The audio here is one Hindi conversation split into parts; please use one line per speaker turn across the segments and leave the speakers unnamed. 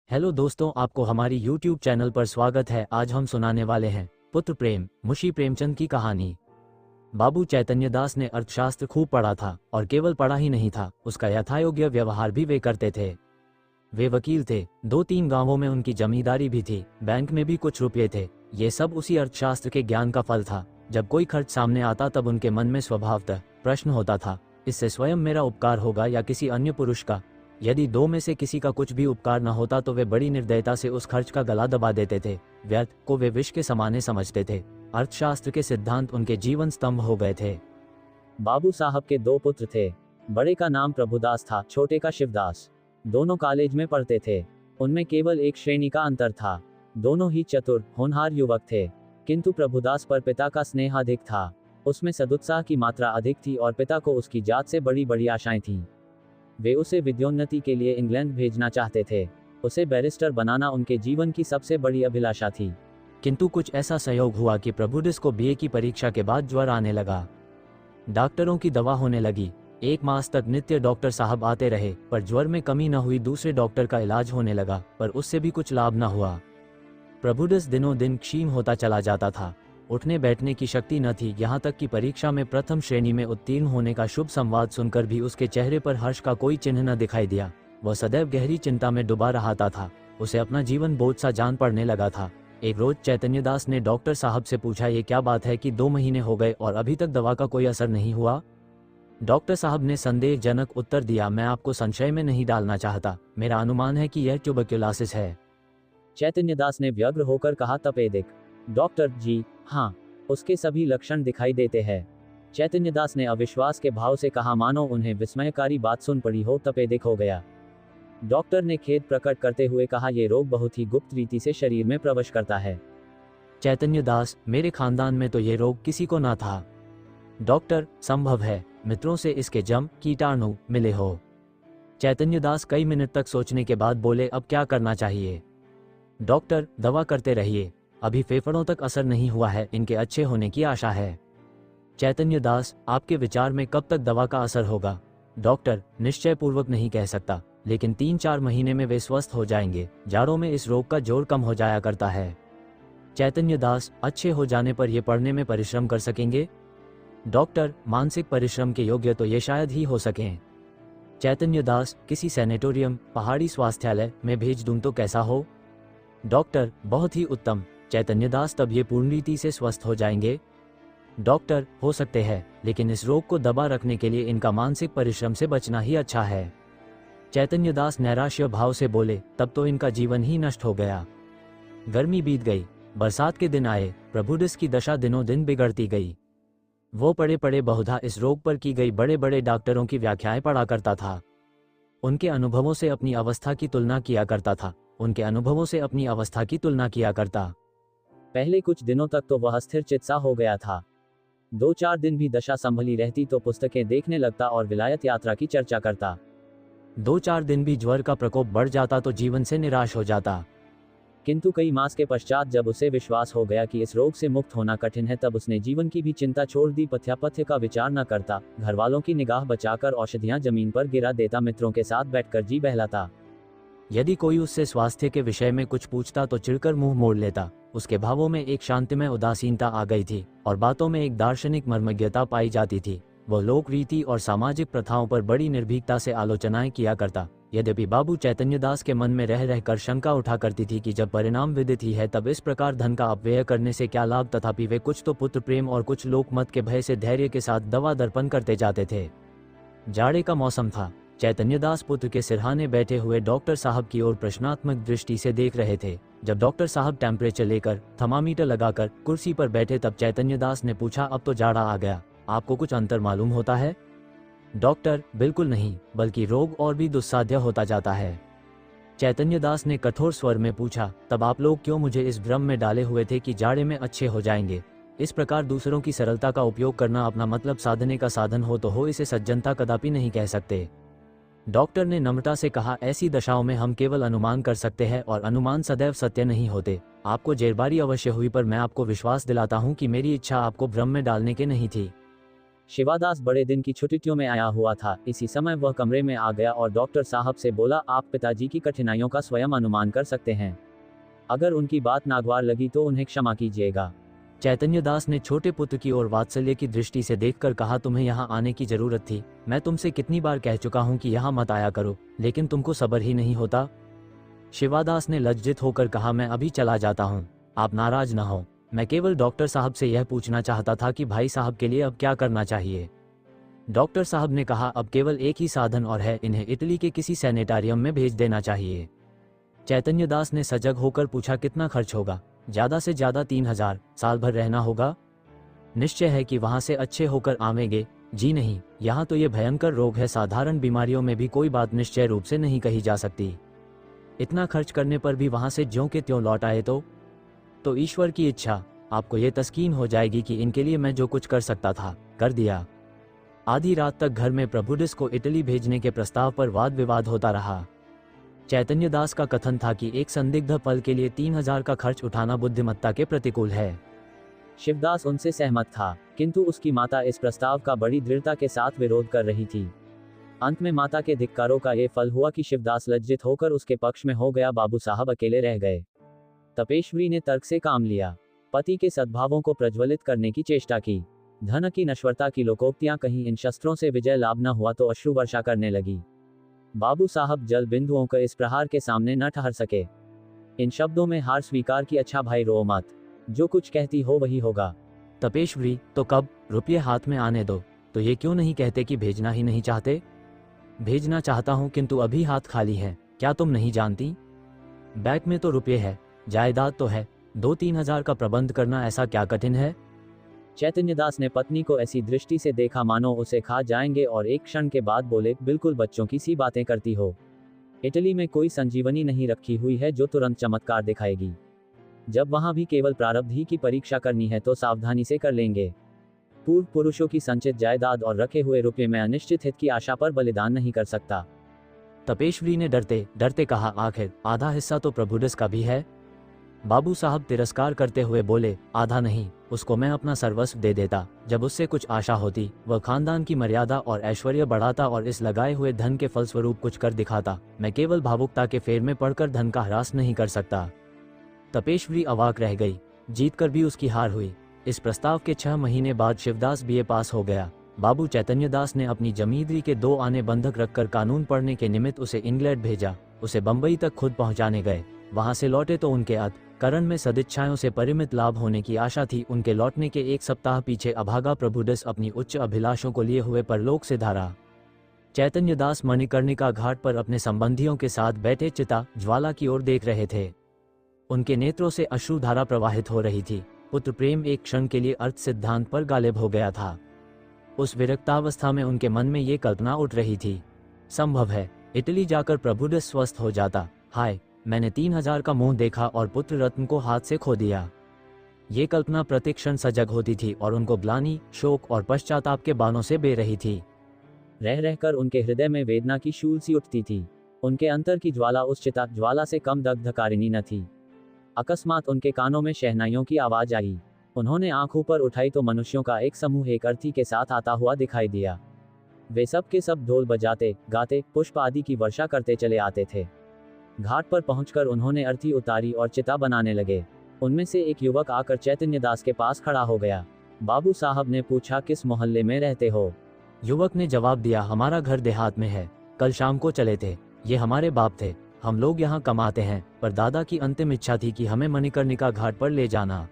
हेलो दोस्तों, आपको हमारी YouTube चैनल पर स्वागत है। आज हम सुनाने वाले हैं पुत्र प्रेम मुंशी प्रेमचंद की कहानी। बाबू चैतन्य दास ने अर्थशास्त्र खूब पढ़ा था और केवल पढ़ा ही नहीं था, उसका यथायोग्य व्यवहार भी वे करते थे। वे वकील थे, 2-3 गांवों में उनकी जमींदारी भी थी, बैंक में भी कुछ रुपये थे। ये सब उसी अर्थशास्त्र के ज्ञान का फल था। जब कोई खर्च सामने आता तब उनके मन में स्वभावतः प्रश्न होता था, इससे स्वयं मेरा उपकार होगा या किसी अन्य पुरुष का। यदि दो में से किसी का कुछ भी उपकार न होता तो वे बड़ी निर्दयता से उस खर्च का गला दबा देते थे। व्यर्थ को वे विष के समाने समझते थे। अर्थशास्त्र के सिद्धांत उनके जीवन स्तंभ हो गए थे।
बाबू साहब के 2 पुत्र थे। बड़े का नाम प्रभुदास था, छोटे का शिवदास। दोनों कॉलेज में पढ़ते थे। उनमें केवल एक श्रेणी का अंतर था। दोनों ही चतुर होनहार युवक थे, किंतु प्रभुदास पर पिता का स्नेह अधिक था। उसमें सदुत्साह की मात्रा अधिक थी और पिता को उसकी जात से बड़ी बड़ी आशाएं थीं। वे उसे विद्योन्नति के लिए इंग्लैंड भेजना चाहते थे। उसे बैरिस्टर बनाना उनके जीवन की सबसे बड़ी अभिलाषा थी।
किंतु कुछ ऐसा संयोग हुआ कि प्रभुदास को बीए की परीक्षा के बाद ज्वर आने लगा। डॉक्टरों की दवा होने लगी। 1 मास तक नित्य डॉक्टर साहब आते रहे, पर ज्वर में कमी न हुई। दूसरे डॉक्टर का इलाज होने लगा, पर उससे भी कुछ लाभ न हुआ। प्रभुदास दिनों दिन क्षीण होता चला जाता था। उठने बैठने की शक्ति न थी, यहाँ तक कि परीक्षा में प्रथम श्रेणी में उत्तीर्ण होने का शुभ संवाद सुनकर भी उसके चेहरे पर हर्ष का कोई चिन्ह न दिखाई दिया। वह सदैव गहरी चिंता में डूबा रहता था। उसे अपना जीवन बोझ सा जान पड़ने लगा था। एक रोज चैतन्य दास ने डॉक्टर साहब से पूछा, ये क्या बात है कि 2 महीने हो गए और अभी तक दवा का कोई असर नहीं हुआ? डॉक्टर साहब ने संदेहजनक उत्तर दिया, मैं आपको संशय में नहीं डालना चाहता, मेरा अनुमान है कि यह ट्यूबरक्युलोसिस है।
चैतन्य दास ने व्यग्र होकर कहा, तपेदिक? डॉक्टर जी, हाँ, उसके सभी लक्षण दिखाई देते हैं। चैतन्य दास ने अविश्वास के भाव से कहा, मानो उन्हें विस्मयकारी बात सुन पड़ी हो, तपेदिक हो गया। डॉक्टर ने खेद प्रकट करते हुए कहा, यह रोग बहुत ही गुप्त रीति से शरीर में प्रवेश करता है।
चैतन्य दास, मेरे खानदान में तो ये रोग किसी को ना था। डॉक्टर, संभव है मित्रों से इसके जम कीटाणु मिले हो। चैतन्य दास कई मिनट तक सोचने के बाद बोले, अब क्या करना चाहिए? डॉक्टर, दवा करते रहिए, अभी फेफड़ों तक असर नहीं हुआ है, इनके अच्छे होने की आशा है। चैतन्य दास, आपके विचार में कब तक दवा का असर होगा? डॉक्टर, निश्चय पूर्वक नहीं कह सकता, लेकिन 3-4 महीने में वे स्वस्थ हो जाएंगे। जाड़ों में इस रोग का जोर कम हो जाया करता है। चैतन्य दास, अच्छे हो जाने पर ये पढ़ने में परिश्रम कर सकेंगे? डॉक्टर, मानसिक परिश्रम के योग्य तो ये शायद ही हो सकें। चैतन्य दास, किसी सैनिटोरियम, पहाड़ी स्वास्थ्यालय में भेज दूं तो कैसा हो? डॉक्टर, बहुत ही उत्तम। चैतन्य दास, तब ये पूर्ण रीति से स्वस्थ हो जाएंगे? डॉक्टर, हो सकते हैं, लेकिन इस रोग को दबा रखने के लिए इनका मानसिक परिश्रम से बचना ही अच्छा है। चैतन्य दास नैराश्य भाव से बोले, तब तो इनका जीवन ही नष्ट हो गया। गर्मी बीत गई, बरसात के दिन आए, प्रभुदास की दशा दिनों दिन बिगड़ती गई। वो पड़े पड़े बहुधा इस रोग पर की गई बड़े बड़े डॉक्टरों की व्याख्याएं पढ़ा करता था। उनके अनुभवों से अपनी अवस्था की तुलना किया करता था।
पहले कुछ दिनों तक तो वह स्थिर चित्त सा हो गया था। 2-4 दिन भी दशा संभली रहती तो पुस्तकें देखने लगता और विलायत यात्रा की चर्चा करता।
2-4 दिन भी ज्वर का प्रकोप बढ़ जाता तो जीवन से निराश हो जाता।
किंतु कई मास के पश्चात जब उसे विश्वास हो गया कि इस रोग से मुक्त होना कठिन है, तब उसने जीवन की भी चिंता छोड़ दी। पथ्यापथ्य का विचार न करता, घर वालों की निगाह बचाकर औषधियां जमीन पर गिरा देता, मित्रों के साथ बैठकर जी बहलाता।
यदि कोई उससे स्वास्थ्य के विषय में कुछ पूछता तो चिढ़कर मुंह मोड़ लेता। उसके भावों में एक शांतिमय उदासीनता आ गई थी और बातों में एक दार्शनिक मर्मज्ञता पाई जाती थी। वह लोक रीति और सामाजिक प्रथाओं पर बड़ी निर्भीकता से आलोचनाएं किया करता। यद्यपि बाबू चैतन्य दास के मन में रह रहकर शंका उठा करती थी कि जब परिणाम विदित ही है तब इस प्रकार धन का अपव्यय करने से क्या लाभ, तथापि वे कुछ तो पुत्र प्रेम और कुछ लोकमत के भय से धैर्य के साथ दवा दर्पण करते जाते थे। जाड़े का मौसम था। चैतन्य दास पुत्र के सिरहाने बैठे हुए डॉक्टर साहब की ओर प्रश्नात्मक दृष्टि से देख रहे थे। जब डॉक्टर साहब टेम्परेचर लेकर थर्मामीटर लगाकर कुर्सी पर बैठे तब चैतन्य दास ने पूछा, अब तो जाड़ा आ गया, आपको कुछ अंतर मालूम होता है? डॉक्टर, बिल्कुल नहीं, बल्कि रोग और भी दुस्साध्य होता जाता है। चैतन्य दास ने कठोर स्वर में पूछा, तब आप लोग क्यों मुझे इस भ्रम में डाले हुए थे कि जाड़े में अच्छे हो जाएंगे? इस प्रकार दूसरों की सरलता का उपयोग करना अपना मतलब साधने का साधन हो तो हो, इसे सज्जनता कदापि नहीं कह सकते। डॉक्टर ने नम्रता से कहा, ऐसी दशाओं में हम केवल अनुमान कर सकते हैं और अनुमान सदैव सत्य नहीं होते। आपको जेरबारी अवश्य हुई, पर मैं आपको विश्वास दिलाता हूं कि मेरी इच्छा आपको भ्रम में डालने की नहीं थी।
शिवादास बड़े दिन की छुट्टियों में आया हुआ था। इसी समय वह कमरे में आ गया और डॉक्टर साहब से बोला, आप पिताजी की कठिनाइयों का स्वयं अनुमान कर सकते हैं। अगर उनकी बात नागवार लगी तो उन्हें क्षमा कीजिएगा।
चैतन्य दास ने छोटे पुत्र की ओर वात्सल्य की दृष्टि से देखकर कहा, तुम्हें यहाँ आने की जरूरत थी। मैं तुमसे कितनी बार कह चुका हूँ कि यहाँ मत आया करो, लेकिन तुमको सब्र ही नहीं होता। शिवादास ने लज्जित होकर कहा, मैं अभी चला जाता हूँ, आप नाराज न हो। मैं केवल डॉक्टर साहब से यह पूछना चाहता था कि भाई साहब के लिए अब क्या करना चाहिए। डॉक्टर साहब ने कहा, अब केवल एक ही साधन और है, इन्हें इटली के किसी सैनिटारियम में भेज देना चाहिए। चैतन्य दास ने सजग होकर पूछा, कितना खर्च होगा? ज्यादा से ज्यादा 3000। साल भर रहना होगा? निश्चय है कि वहां से अच्छे होकर आवेंगे? जी नहीं, यहाँ तो ये भयंकर रोग है, साधारण बीमारियों में भी कोई बात निश्चय रूप से नहीं कही जा सकती। इतना खर्च करने पर भी वहां से ज्यों के त्यों लौट आए तो ईश्वर की इच्छा। आपको ये तस्कीन हो जाएगी कि इनके लिए मैं जो कुछ कर सकता था कर दिया। आधी रात तक घर में प्रभुडिस को इटली भेजने के प्रस्ताव पर वाद विवाद होता रहा। चैतन्य दास का कथन था कि एक संदिग्ध पल के लिए 3000 का खर्च उठाना बुद्धिमत्ता के प्रतिकूल है।
शिवदास उनसे सहमत था, किंतु उसकी माता इस प्रस्ताव का बड़ी दृढ़ता के साथ विरोध कर रही थी। अंत में माता के धिक्कारों का ये फल हुआ कि शिवदास लज्जित होकर उसके पक्ष में हो गया। बाबू साहब अकेले रह गए। तपेश्वरी ने तर्क से काम लिया, पति के सद्भावों को प्रज्वलित करने की चेष्टा की। धन की नश्वरता की लोकोक्तियां कहीं इन शस्त्रों से विजय लाभ न हुआ तो अश्रु वर्षा करने लगी। बाबू साहब जल बिंदुओं का इस प्रहार के सामने न ठहर सके। इन शब्दों में हार स्वीकार की, अच्छा भाई रो मत, जो कुछ कहती हो वही होगा।
तपेश्वरी, तो कब? रुपये हाथ में आने दो। तो ये क्यों नहीं कहते कि भेजना ही नहीं चाहते? भेजना चाहता हूँ, किंतु अभी हाथ खाली है। क्या तुम नहीं जानती? बैंक में तो रुपये है, जायदाद तो है, 2-3 हजार का प्रबंध करना ऐसा क्या कठिन है?
चैतन्य दास ने पत्नी को ऐसी दृष्टि से देखा मानो उसे खा जाएंगे और एक क्षण के बाद बोले, बिल्कुल बच्चों की सी बातें करती हो। इटली में कोई संजीवनी नहीं रखी हुई है जो तुरंत चमत्कार दिखाएगी। जब वहां भी केवल प्रारब्ध ही की परीक्षा करनी है तो सावधानी से कर लेंगे। पूर्व पुरुषों की संचित जायदाद और रखे हुए रुपये में अनिश्चित हित की आशा पर बलिदान नहीं कर सकता।
तपेश्वरी ने डरते डरते कहा, आखिर आधा हिस्सा तो प्रभुडिस का भी है। बाबू साहब तिरस्कार करते हुए बोले, आधा नहीं, उसको मैं अपना सर्वस्व दे देता। जब उससे कुछ आशा होती वह खानदान की मर्यादा और ऐश्वर्य बढ़ाता और इस लगाए हुए धन के फलस्वरूप कुछ कर दिखाता। मैं केवल भावुकता के फेर में पड़कर धन का ह्रास नहीं कर सकता। तपेश्वरी अवाक रह गई। जीतकर भी उसकी हार हुई। इस प्रस्ताव के 6 महीने बाद शिवदास बीए पास हो गया। बाबू चैतन्य दास ने अपनी जमींदारी के 2 आने बंधक रखकर कानून पढ़ने के निमित्त उसे इंग्लैंड भेजा। उसे बंबई तक खुद पहुंचाने गए। वहां से लौटे तो उनके करण में सदिच्छाओं से परिमित लाभ होने की आशा थी। उनके लौटने के 1 सप्ताह पीछे अभागा प्रभुडिस अपनी उच्च अभिलाषों को लिए हुए परलोक से धारा। चैतन्य दास मणिकर्णिका घाट पर अपने संबंधियों के साथ बैठे चिता ज्वाला की ओर देख रहे थे। उनके नेत्रों से अश्रुधारा प्रवाहित हो रही थी। पुत्र प्रेम एक क्षण के लिए अर्थ सिद्धांत पर गालिब हो गया था। उस विरक्तावस्था में उनके मन में ये कल्पना उठ रही थी, संभव है इटली जाकर प्रभुडिस स्वस्थ हो जाता। हाय, मैंने 3000 का मुंह देखा और पुत्र रत्न को हाथ से खो दिया। ये कल्पना प्रतिक्षण सजग होती थी और उनको ग्लानि, शोक और पश्चाताप के बाणों से बे रही थी।
रह रहकर उनके हृदय में वेदना की शूल सी उठती थी। उनके अंतर की ज्वाला उस चिता ज्वाला से कम दग्धकारिणी न थी। अकस्मात उनके कानों में शहनाइयों की आवाज आई। उन्होंने आंख ऊपर उठाई तो मनुष्यों का एक समूह एक अर्थी के साथ आता हुआ दिखाई दिया। वे सब के सब ढोल बजाते गाते पुष्प आदि की वर्षा करते चले आते थे। घाट पर पहुंचकर उन्होंने अर्थी उतारी और चिता बनाने लगे। उनमें से एक युवक आकर चैतन्य दास के पास खड़ा हो गया। बाबू साहब ने पूछा, किस मोहल्ले में रहते हो?
युवक ने जवाब दिया, हमारा घर देहात में है। कल शाम को चले थे। ये हमारे बाप थे। हम लोग यहाँ कमाते हैं, पर दादा की अंतिम इच्छा थी कि हमें मणिकर्णिका घाट पर ले जाना।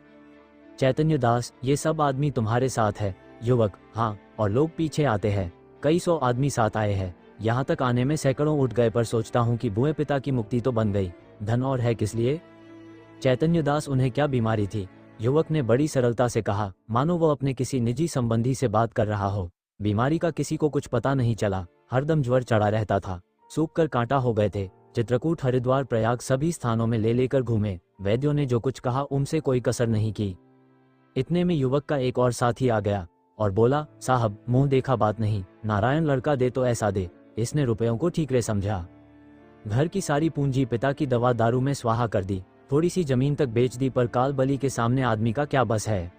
चैतन्य दास, ये सब आदमी तुम्हारे साथ है? युवक, हाँ, और लोग पीछे आते हैं। कई 100 आदमी साथ आए हैं। यहाँ तक आने में सैकड़ों उठ गए, पर सोचता हूँ कि बुए पिता की मुक्ति तो बन गई। धन और है किस लिए? चैतन्य दास, उन्हें क्या बीमारी थी? युवक ने बड़ी सरलता से कहा, मानो वो अपने किसी निजी संबंधी से बात कर रहा हो। बीमारी का किसी को कुछ पता नहीं चला। हरदम ज्वर चढ़ा रहता था। सूख कर कांटा हो गए थे। चित्रकूट, हरिद्वार, प्रयाग सभी स्थानों में ले लेकर घूमे। वैद्यों ने जो कुछ कहा उनसे कोई कसर नहीं की। इतने में युवक का एक और साथी आ गया और बोला, साहब, मुंह देखा बात नहीं, नारायण लड़का दे तो ऐसा दे। इसने रुपयों को ठीकरे समझा। घर की सारी पूंजी पिता की दवा दारू में स्वाहा कर दी। थोड़ी सी जमीन तक बेच दी, पर काल बली के सामने आदमी का क्या बस है।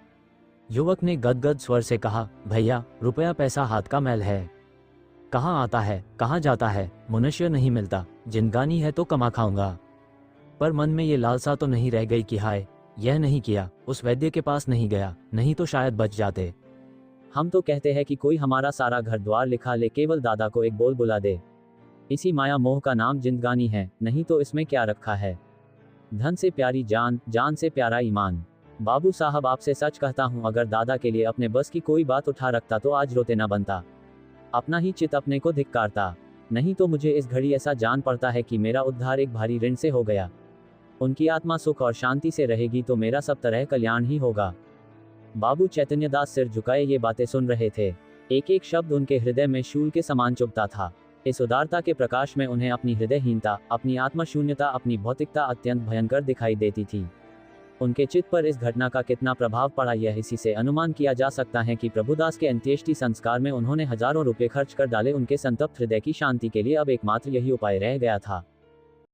युवक ने गदगद स्वर से कहा, भैया, रुपया पैसा हाथ का मैल है, कहाँ आता है कहाँ जाता है, मनुष्य नहीं मिलता, जिंदगानी है तो कमा खाऊंगा। पर मन में ये लालसा तो नहीं रह गई कि हाय, यह नहीं किया, उस वैद्य के पास नहीं गया, नहीं तो शायद बच जाते।
हम तो कहते हैं कि कोई हमारा सारा घर द्वार लिखा ले, केवल दादा को एक बोल बुला दे। इसी माया मोह का नाम जिंदगानी है, नहीं तो इसमें क्या रखा है। धन से प्यारी जान, जान से प्यारा ईमान। बाबू साहब, आपसे सच कहता हूँ, अगर दादा के लिए अपने बस की कोई बात उठा रखता तो आज रोते न बनता, अपना ही चित अपने को धिक्कारता। नहीं तो मुझे इस घड़ी ऐसा जान पड़ता है कि मेरा उद्धार एक भारी ऋण से हो गया। उनकी आत्मा सुख और शांति से रहेगी तो मेरा सब तरह कल्याण ही होगा। बाबू चैतन्यदास सिर झुकाए ये बातें सुन रहे थे। एक एक शब्द उनके हृदय में शूल के समान चुभता था। इस उदारता के प्रकाश में उन्हें अपनी हृदयहीनता, अपनी आत्मशून्यता, अपनी भौतिकता अत्यंत भयंकर दिखाई देती थी। उनके चित्त पर इस घटना का कितना प्रभाव पड़ा, यह इसी से अनुमान किया जा सकता है कि प्रभुदास के अंत्येष्टि संस्कार में उन्होंने हजारों रुपए खर्च कर डाले। उनके संतप्त हृदय की शांति के लिए अब एकमात्र यही उपाय रह गया था।